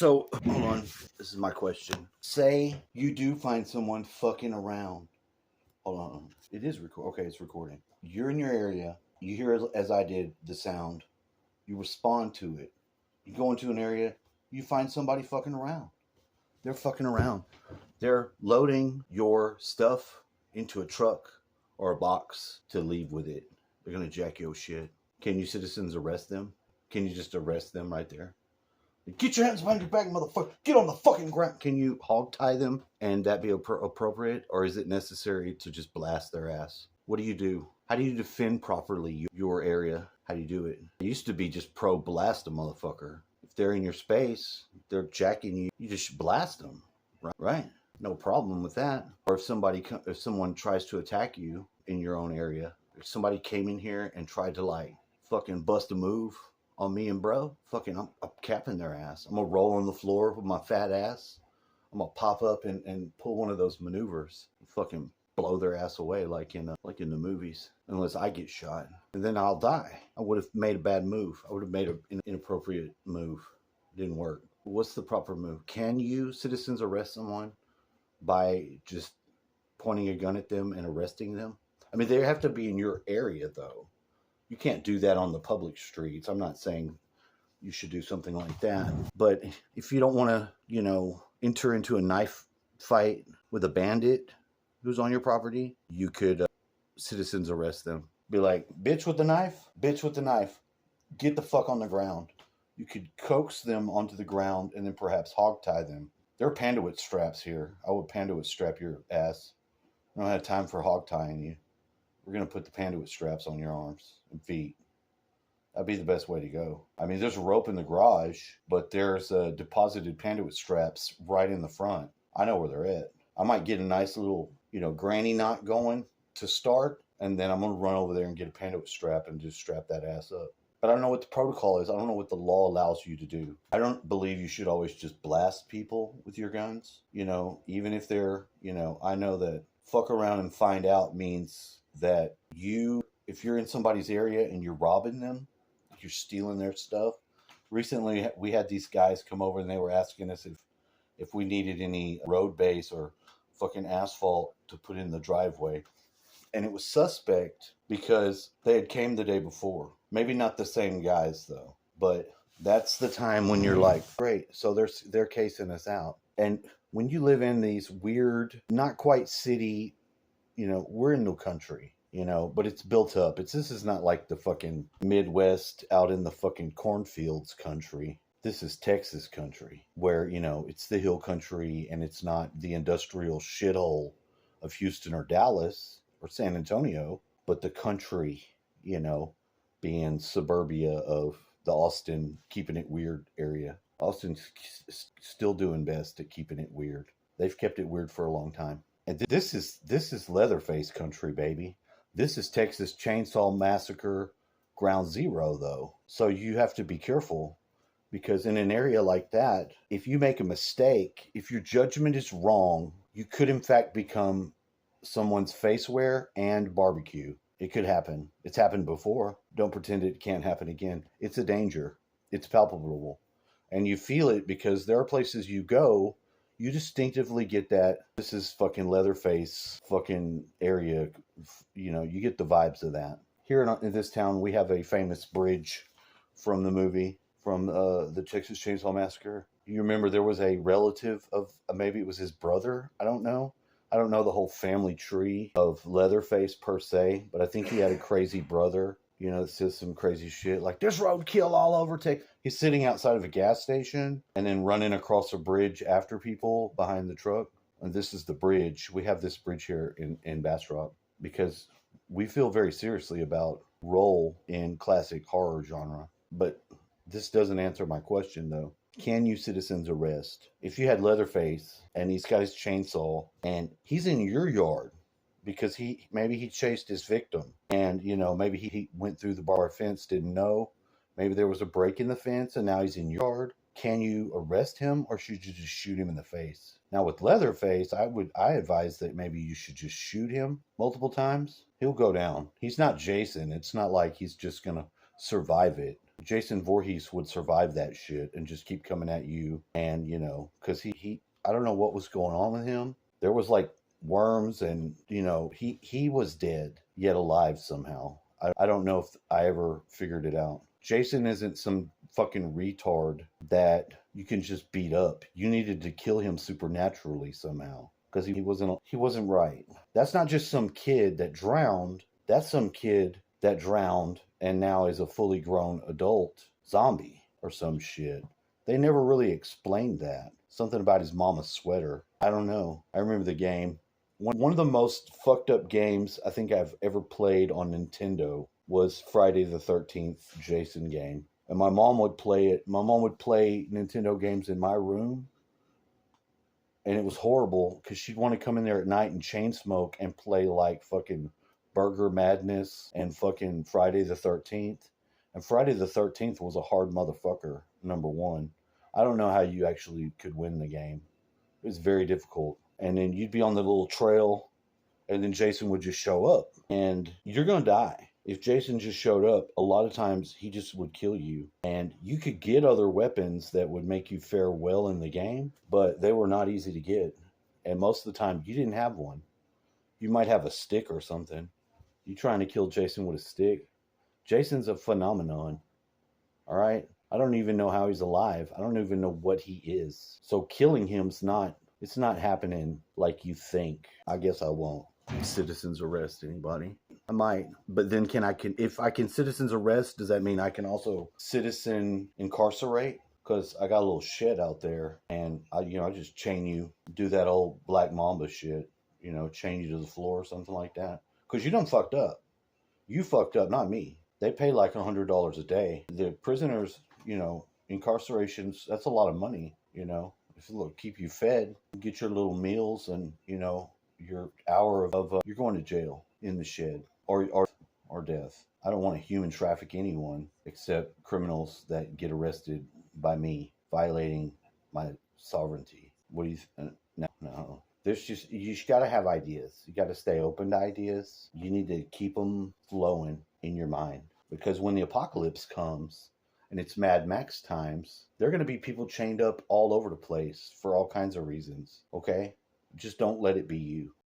So, hold on. This is my question. Say you do find someone fucking around. Hold on. It is record. Okay, it's recording. You're in your area. You hear, as I did, the sound. You respond to it. You go into an area. You find somebody fucking around. They're fucking around. They're loading your stuff into a truck or a box to leave with it. They're gonna jack your shit. Can you citizens arrest them? Can you just arrest them right there? Get your hands behind your back, motherfucker. Get on the fucking ground. Can you hog tie them and that be appropriate? Or is it necessary to just blast their ass? What do you do? How do you defend properly your area? How do you do it? It used to be just pro blast a motherfucker. If they're in your space, they're jacking you, you just blast them, right? No problem with that. Or if someone tries to attack you in your own area, if somebody came in here and tried to like fucking bust a move on me and bro, fucking I'm capping their ass. I'm gonna roll on the floor with my fat ass. I'm gonna pop up and pull one of those maneuvers and fucking blow their ass away like in the movies, unless I get shot. And then I'll die. I would have made a bad move. I would have made an inappropriate move. It didn't work. What's the proper move? Can you citizens arrest someone by just pointing a gun at them and arresting them? I mean, they have to be in your area though. You can't do that on the public streets. I'm not saying you should do something like that. But if you don't want to, enter into a knife fight with a bandit who's on your property, you could citizens arrest them. Be like, bitch with the knife, get the fuck on the ground. You could coax them onto the ground and then perhaps hog tie them. There are Panduit straps here. I would Panduit strap your ass. I don't have time for hog tying you. We're going to put the Panduit straps on your arms and feet. That'd be the best way to go. I mean, there's a rope in the garage, but there's deposited Panduit straps right in the front. I know where they're at. I might get a nice little, granny knot going to start, and then I'm going to run over there and get a Panduit strap and just strap that ass up. But I don't know what the protocol is. I don't know what the law allows you to do. I don't believe you should always just blast people with your guns. Even if they're, I know that fuck around and find out means that if you're in somebody's area and you're robbing them, you're stealing their stuff. Recently, we had these guys come over and they were asking us if we needed any road base or fucking asphalt to put in the driveway. And it was suspect because they had came the day before. Maybe not the same guys though, but that's the time when you're like, great, so they're casing us out. And when you live in these weird, not quite city, we're in the country, but it's built up. This is not like the fucking Midwest out in the fucking cornfields country. This is Texas country where, it's the hill country and it's not the industrial shithole of Houston or Dallas or San Antonio, but the country, being suburbia of the Austin, keeping it weird area. Austin's still doing best at keeping it weird. They've kept it weird for a long time. And this is Leatherface country, baby. This is Texas Chainsaw Massacre ground zero, though. So you have to be careful because in an area like that, if you make a mistake, if your judgment is wrong, you could in fact become someone's faceware and barbecue. It could happen. It's happened before. Don't pretend it can't happen again. It's a danger. It's palpable. And you feel it because there are places you go, you distinctively get that this is fucking Leatherface fucking area. You get the vibes of that. Here in this town, we have a famous bridge from the movie, from the Texas Chainsaw Massacre. You remember there was a relative of, maybe it was his brother. I don't know. I don't know the whole family tree of Leatherface per se, but I think he had a crazy brother, that says some crazy shit like this roadkill all over. He's sitting outside of a gas station and then running across a bridge after people behind the truck. And this is the bridge. We have this bridge here in Bastrop because we feel very seriously about role in classic horror genre. But this doesn't answer my question though. Can you citizens arrest? If you had Leatherface and he's got his chainsaw and he's in your yard because maybe he chased his victim and, maybe he went through the barbed fence, didn't know. Maybe there was a break in the fence and now he's in your yard. Can you arrest him or should you just shoot him in the face? Now with Leatherface, I advise that maybe you should just shoot him multiple times. He'll go down. He's not Jason. It's not like he's just going to survive it. Jason Voorhees would survive that shit and just keep coming at you. And, you know, because he, I don't know what was going on with him. There was like worms and, you know, he was dead, yet alive somehow. I don't know if I ever figured it out. Jason isn't some fucking retard that you can just beat up. You needed to kill him supernaturally somehow because he wasn't right. That's not just some kid that drowned. That's some kid that drowned and now is a fully grown adult zombie or some shit. They never really explained that. Something about his mama's sweater. I don't know. I remember the game. One of the most fucked up games I think I've ever played on Nintendo was Friday the 13th Jason game. And my mom would play it. My mom would play Nintendo games in my room. And it was horrible because she'd want to come in there at night and chain smoke and play like fucking Burger Madness and fucking Friday the 13th. And Friday the 13th was a hard motherfucker, number one. I don't know how you actually could win the game. It was very difficult. And then you'd be on the little trail, and then Jason would just show up, and you're going to die. If Jason just showed up, a lot of times he just would kill you. And you could get other weapons that would make you fare well in the game, but they were not easy to get. And most of the time, you didn't have one. You might have a stick or something. You trying to kill Jason with a stick? Jason's a phenomenon. All right? I don't even know how he's alive. I don't even know what he is. So killing him's not, it's not happening like you think. I guess I won't citizens arrest anybody. I might, but then if I can citizens arrest, does that mean I can also citizen incarcerate? Because I got a little shed out there, and I just chain you, do that old Black Mamba shit, chain you to the floor or something like that. Because you done fucked up. You fucked up, not me. They pay like $100 a day. The prisoners, incarcerations, that's a lot of money, If it'll keep you fed, get your little meals, and, your hour of you're going to jail in the shed or death. I don't want to human traffic anyone except criminals that get arrested by me violating my sovereignty. What do you no. There's you just got to have ideas. You got to stay open to ideas. You need to keep them flowing in your mind, because when the apocalypse comes and it's Mad Max times, there are going to be people chained up all over the place for all kinds of reasons. Okay? Just don't let it be you.